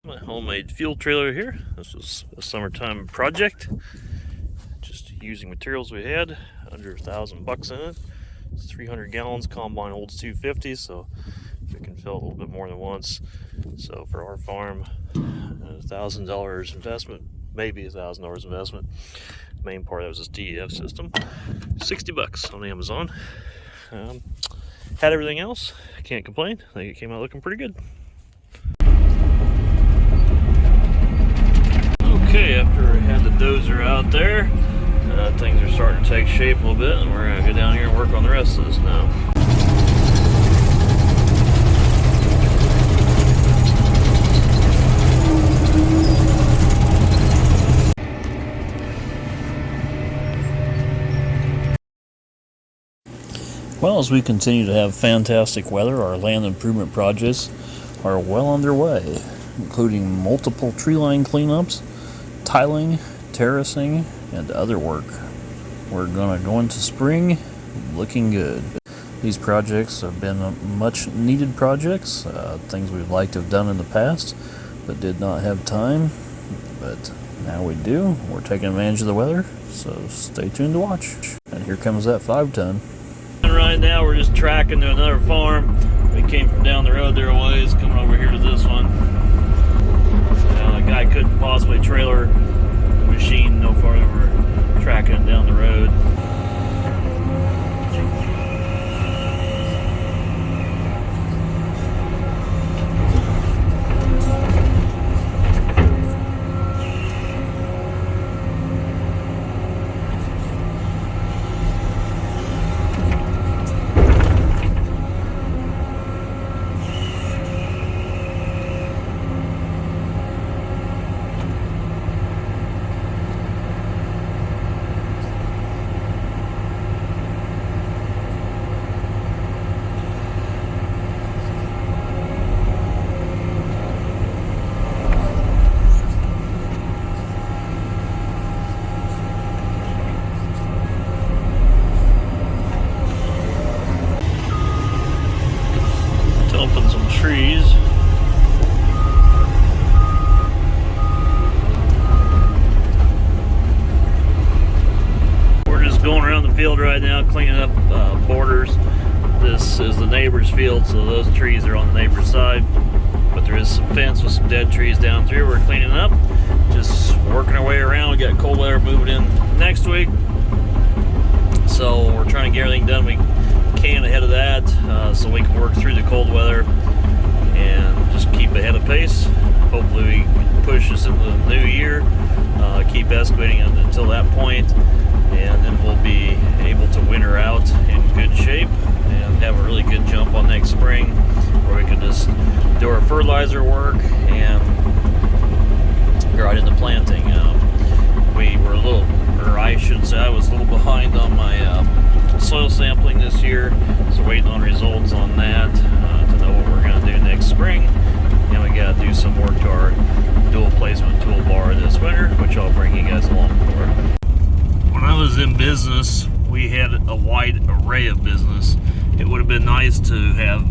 My homemade fuel trailer here. This was a summertime project. Just using materials we had, under $1,000 in it. It's 300 gallons, combine holds 250, so we can fill it a little bit more than once. So for our farm, $1,000 investment, maybe $1,000 investment. Main part of it was this DEF system, $60 on Amazon. Had everything else, can't complain. I think it came out looking pretty good. Okay, after I had the dozer out there, things are starting to take shape a little bit, and we're going to go down here and work on the rest of this now. Well, as we continue to have fantastic weather, our land improvement projects are well underway, including multiple tree line cleanups, tiling, terracing, and other work. We're going to go into spring looking good. These projects have been much needed projects, things we'd like to have done in the past, but did not have time. But now we do. We're taking advantage of the weather, so stay tuned to watch. And here comes that 5-ton. Right now we're just tracking to another farm. We came from down the road there a ways, coming over here to this one. The guy couldn't possibly trailer the machine no farther. We're tracking it down the road. Trees. We're just going around the field right now, cleaning up borders. This is the neighbor's field, so those trees are on the neighbor's side. But there is some fence with some dead trees down through. We're cleaning up, just working our way around. We got cold weather moving in next week, so we're trying to get everything done we can ahead of that, so we can work through the cold weather and just keep ahead of pace. Hopefully we push us into the new year, keep excavating until that point, and then we'll be able to winter out in good shape and have a really good jump on next spring, where we can just do our fertilizer work and go right into planting. We were a little, or I should say I was a little behind on my soil sampling this year, so waiting on results on that to know what we're going to do next spring. And we got to do some work to our dual placement toolbar this winter, which I'll bring you guys along for. When I was in business, we had a wide array of business. It would have been nice to have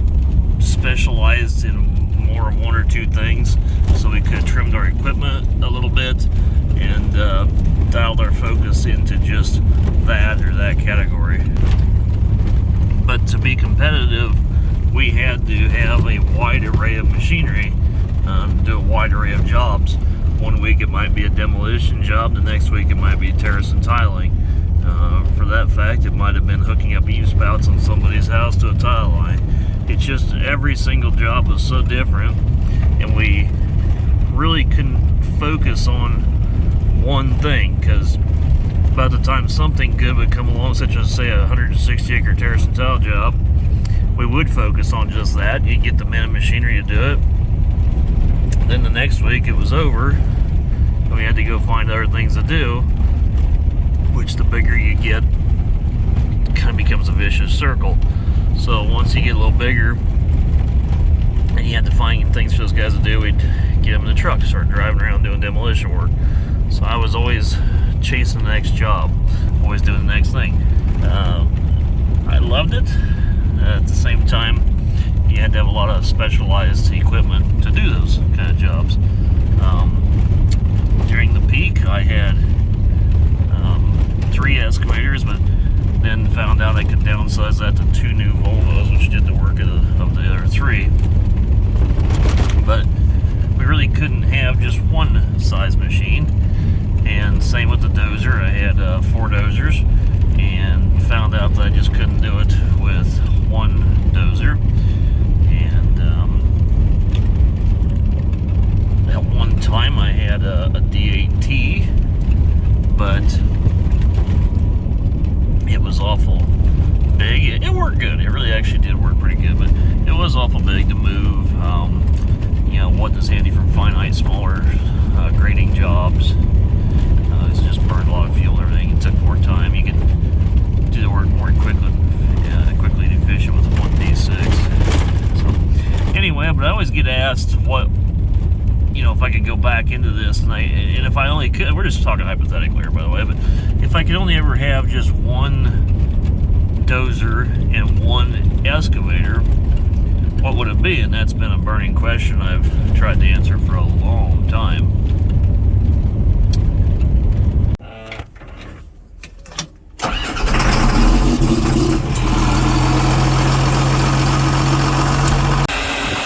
specialized in more of one or two things, so we could have trimmed our equipment a little bit and dialed our focus into just that or that category. But to be competitive, we had to have a wide array of machinery, do a wide array of jobs. One week it might be a demolition job, the next week it might be terrace and tiling. For that fact, it might have been hooking up eave spouts on somebody's house to a tile line. It's just every single job was so different, and we really couldn't focus on one thing, because by the time something good would come along, such as say a 160-acre terrace and tile job, we would focus on just that. You'd get the men and machinery to do it. Then the next week it was over, and we had to go find other things to do, which the bigger you get, it kind of becomes a vicious circle. So once you get a little bigger and you had to find things for those guys to do, we'd get them in the truck, start driving around doing demolition work. So I was always chasing the next job, always doing the next thing. I loved it. At the same time, you had to have a lot of specialized equipment to do those kind of jobs. During the peak, I had 3 excavators, but then found out I could downsize that to 2 new Volvos, which did the work of the other 3. But we really couldn't have just one size machine. And same with the dozer. I had 4 dozers, and found out that I just couldn't do it with one dozer. And at one time I had a D8T, but it was awful big. It worked good. It really actually did work pretty good, but it was awful big to move. You know, wasn't as handy for finite, smaller grading jobs. It just burned a lot of fuel and everything. It took more time. You could do the work more quickly and efficient with one D6. So anyway, but I always get asked what, you know, if I could go back into this, and if I only could, we're just talking hypothetically here, by the way, but if I could only ever have just one dozer and one excavator, what would it be? And that's been a burning question I've tried to answer for a long time.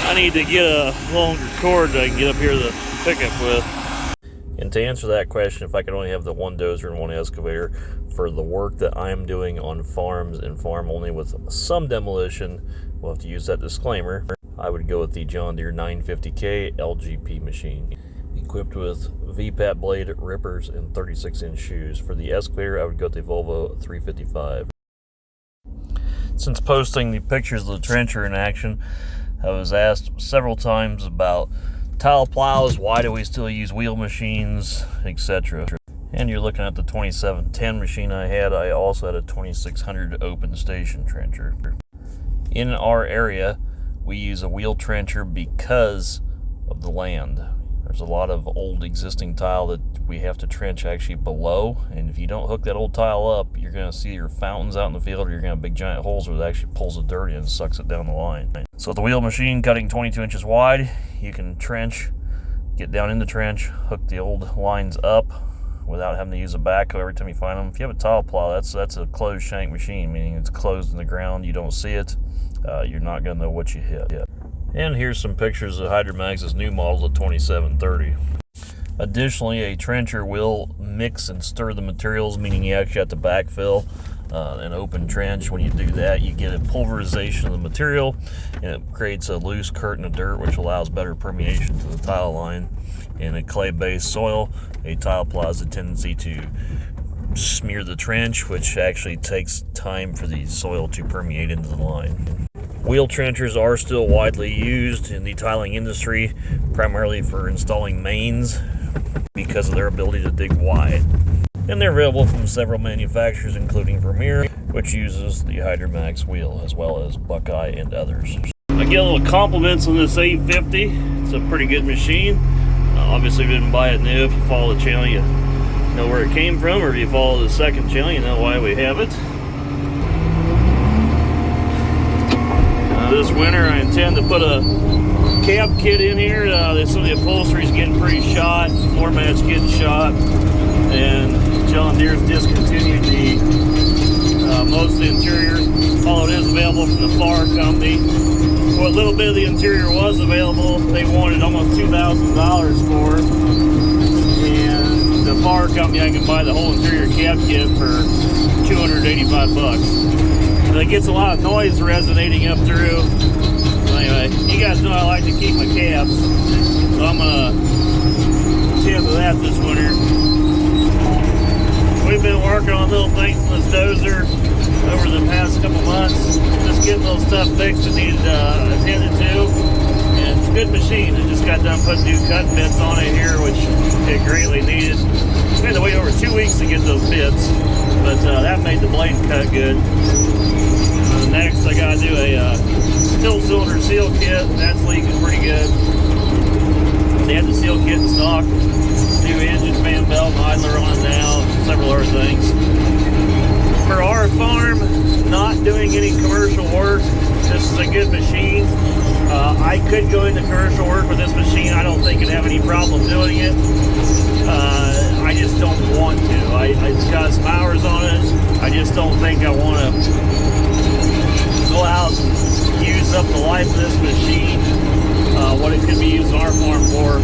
I need to get a longer cord that I can get up here to the pickup with. And to answer that question, if I could only have the one dozer and one excavator for the work that I'm doing on farms and farm only with some demolition, we'll have to use that disclaimer. I would go with the John Deere 950K LGP machine, equipped with VPAT blade, rippers, and 36-inch shoes. For the excavator, I would go with the Volvo 355. Since posting the pictures of the trencher in action, I was asked several times about tile plows, why do we still use wheel machines, etc. And you're looking at the 2710 machine I had. I also had a 2600 open station trencher. In our area, we use a wheel trencher because of the land. There's a lot of old existing tile that we have to trench actually below, and if you don't hook that old tile up, you're going to see your fountains out in the field, or you're going to have big giant holes where it actually pulls the dirt in and sucks it down the line. So with the wheel machine cutting 22 inches wide, you can trench, get down in the trench, hook the old lines up without having to use a backhoe every time you find them. If you have a tile plow, that's a closed shank machine, meaning it's closed in the ground, you don't see it, you're not going to know what you hit. And here's some pictures of Hydromax's new model, the 2730. Additionally, a trencher will mix and stir the materials, meaning you actually have to backfill an open trench. When you do that, you get a pulverization of the material, and it creates a loose curtain of dirt, which allows better permeation to the tile line. In a clay-based soil, a tile plow has a tendency to smear the trench, which actually takes time for the soil to permeate into the line. Wheel trenchers are still widely used in the tiling industry, primarily for installing mains because of their ability to dig wide. And they're available from several manufacturers, including Vermeer, which uses the Hydromax wheel, as well as Buckeye and others. I get a little compliments on this 850. It's a pretty good machine. Obviously, we didn't buy it new. If you follow the channel, you know where it came from, or if you follow the second channel, you know why we have it. This winter, I intend to put a cab kit in here. Some of the upholstery is getting pretty shot, floor mats getting shot, and John Deere's discontinued most of the interior. All it is available from the FAR company. What little bit of the interior was available, they wanted almost $2,000 for, and the FAR company, I can buy the whole interior cab kit for $285. It gets a lot of noise resonating up through. Anyway, you guys know I like to keep my cabs, so I'm gonna tend to that this winter. We've been working on little things in this dozer over the past couple months, just getting little stuff fixed that needed attended to. And it's a good machine. I just got done putting new cut bits on it here, which it greatly needed. We had to wait over 2 weeks to get those bits, but that made the blade cut good. Next, I gotta do a tilt cylinder seal kit. That's leaking pretty good. They had the seal kit in stock. New engine, fan belt, and idler on it now, and several other things. For our farm, not doing any commercial work, This is a good machine. I could go into commercial work with this machine. I don't think I'd have any problem doing it. I just don't want to. It's got some hours on it. I just don't think I want to go out and use up the life of this machine, what it could be used on our farm for,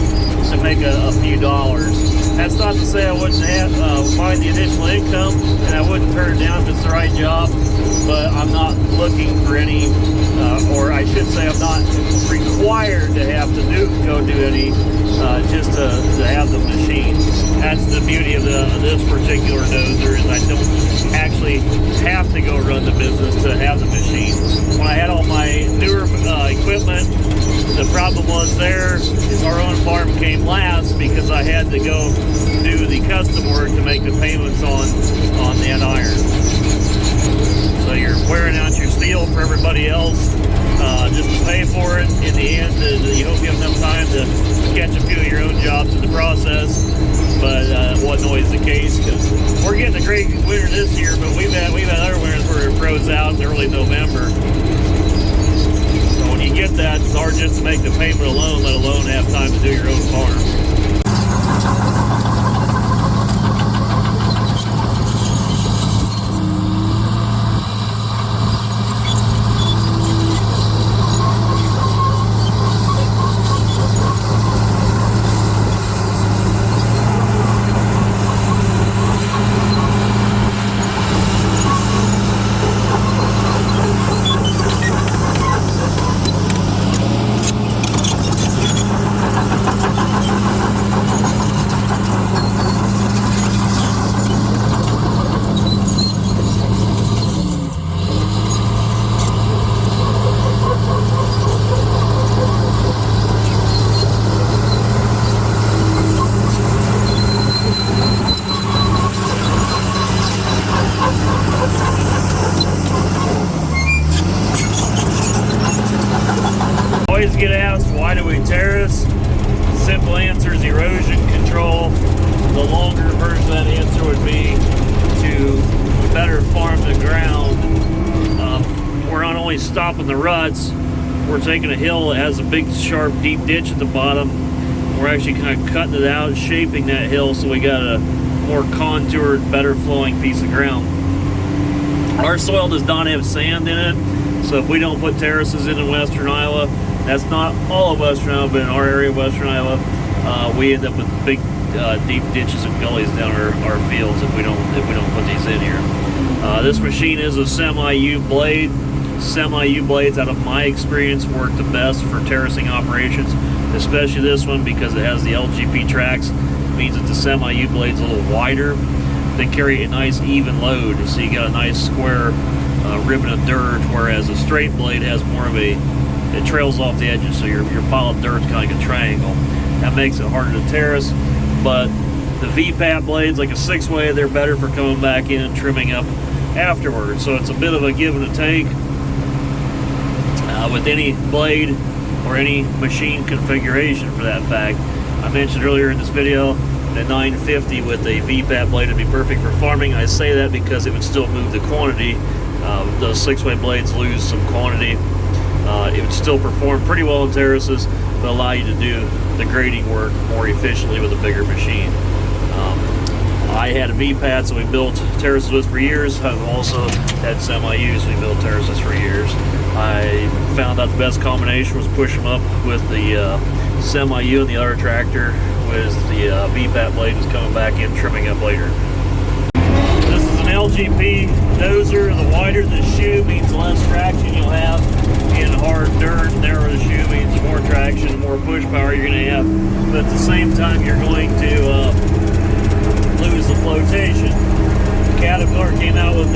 to make a few dollars. That's not to say I wouldn't have, find the additional income, and I wouldn't turn it down if it's the right job, but I'm not looking for any, or I should say I'm not required to have to go do any, just to have the machine. That's the beauty of this particular dozer, is I don't actually have to go run the business to have the machine. When I had all my newer equipment, the problem was there is our own farm came last because I had to go do the custom work to make the payments on that iron. So you're wearing out your steel for everybody else just to pay for it. In the end, you hope you have enough time to catch a few of your own jobs in the process. But it wasn't always the case, because we're getting a great winter this year, but we've had other winters where it froze out in early November. So when you get that, it's hard just to make the payment alone, let alone have time to do your own farm. Always get asked, why do we terrace? Simple answer is erosion control. The longer version of that answer would be to better farm the ground. We're not only stopping the ruts, we're taking a hill that has a big, sharp, deep ditch at the bottom. We're actually kind of cutting it out, shaping that hill so we got a more contoured, better flowing piece of ground. Our soil does not have sand in it, so if we don't put terraces in western Iowa, that's not all of western Iowa, but in our area of western Iowa, we end up with big, deep ditches and gullies down our fields if we don't put these in here. This machine is a semi-U blade. Semi-U blades, out of my experience, work the best for terracing operations, especially this one because it has the LGP tracks. It means that the semi-U blade's a little wider. They carry a nice even load, so you got a nice square ribbon of dirt, whereas a straight blade has more of it trails off the edges, so your pile of dirt's kind of like a triangle. That makes it harder to terrace, but the VPAT blades, like a 6-way, they're better for coming back in and trimming up afterwards. So it's a bit of a give and a take with any blade or any machine configuration, for that fact. I mentioned earlier in this video that 950 with a VPAT blade would be perfect for farming. I say that because it would still move the quantity. Those 6-way blades lose some quantity. It would still perform pretty well in terraces, but allow you to do the grading work more efficiently with a bigger machine. I had a VPAT, so we built terraces with for years. I've also had semi-U's, we built terraces for years. I found out the best combination was push them up with the semi-U, and the other tractor was the VPAT blade was coming back in, trimming up later. This is an LGP dozer. The wider the shoe means less traction you'll have in hard dirt. Narrower the shoe means more traction, more push power you're going to have. But at the same time, you're going to lose the flotation. Caterpillar came out with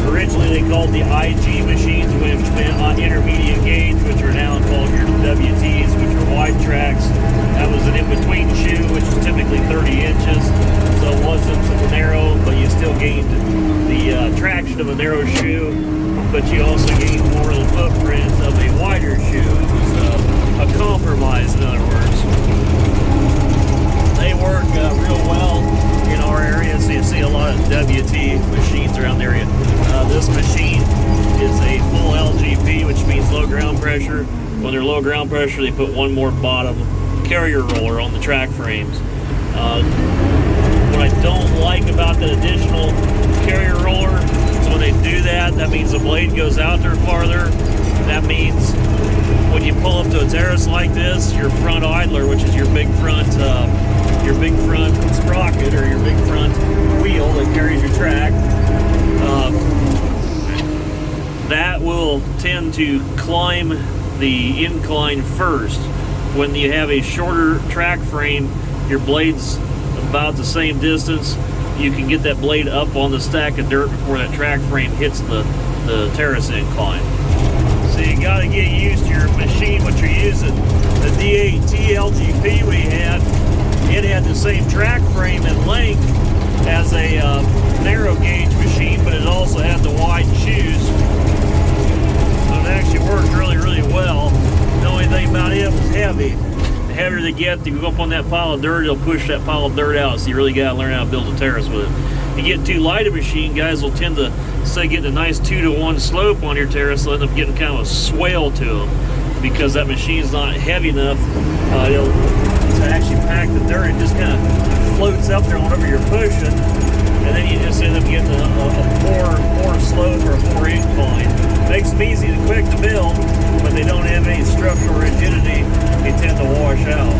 originally they called the IG machines, which meant on intermediate gauge, which are now called your WTs, which are wide tracks. That was an in-between shoe, which is typically 30 inches, so it wasn't narrow, but you still gained the traction of a narrow shoe, but you also gained more of the footprint of a wider shoe. It was a compromise, in other words. They work real well in our area, so you see a lot of WT machines around the area. This machine is a full LGP they're low ground pressure, they put one more bottom carrier roller on the track frames. What I don't like about that additional carrier roller is when they do that, that means the blade goes out there farther. That means when you pull up to a terrace like this, your front idler, which is your big front sprocket or your big front wheel that carries your track, that will tend to climb the incline first. When you have a shorter track frame, your blade's about the same distance. You can get that blade up on the stack of dirt before that track frame hits the terrace incline. So you got to get used to your machine, what you're using. The D8T LGP we had, it had the same track frame and length as a narrow gauge machine, but it also had the wide shoes. So it actually worked really, really well. The only thing about it was heavy. The heavier they get, you go up on that pile of dirt, it'll push that pile of dirt out. So you really got to learn how to build a terrace with it. You get too light a machine, guys will tend to, say, get a nice 2-to-1 slope on your terrace. They'll end up getting kind of a swale to them because that machine's not heavy enough to actually pack the dirt. It just kind of floats up there whenever you're pushing, and then you just end up getting a poor slope or a poor incline. Makes them easy and quick to build, but they don't have any structural rigidity. They tend to wash out.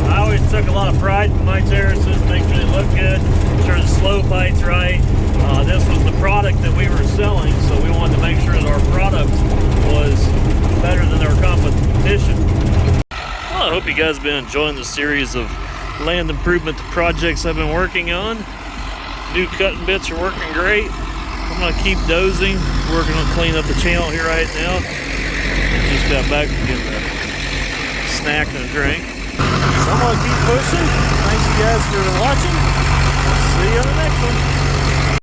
I always took a lot of pride in my terraces, make sure they look good, sure the slope height's right. This was the product that we were selling, so we wanted to make sure that our product was better than our competition. Well, I hope you guys have been enjoying the series of land improvement projects I've been working on. New cutting bits are working great. I'm going to keep dozing, working on cleaning up the channel here right now. Just got back from getting a snack and a drink. So I'm going to keep pushing. Thanks you guys for watching.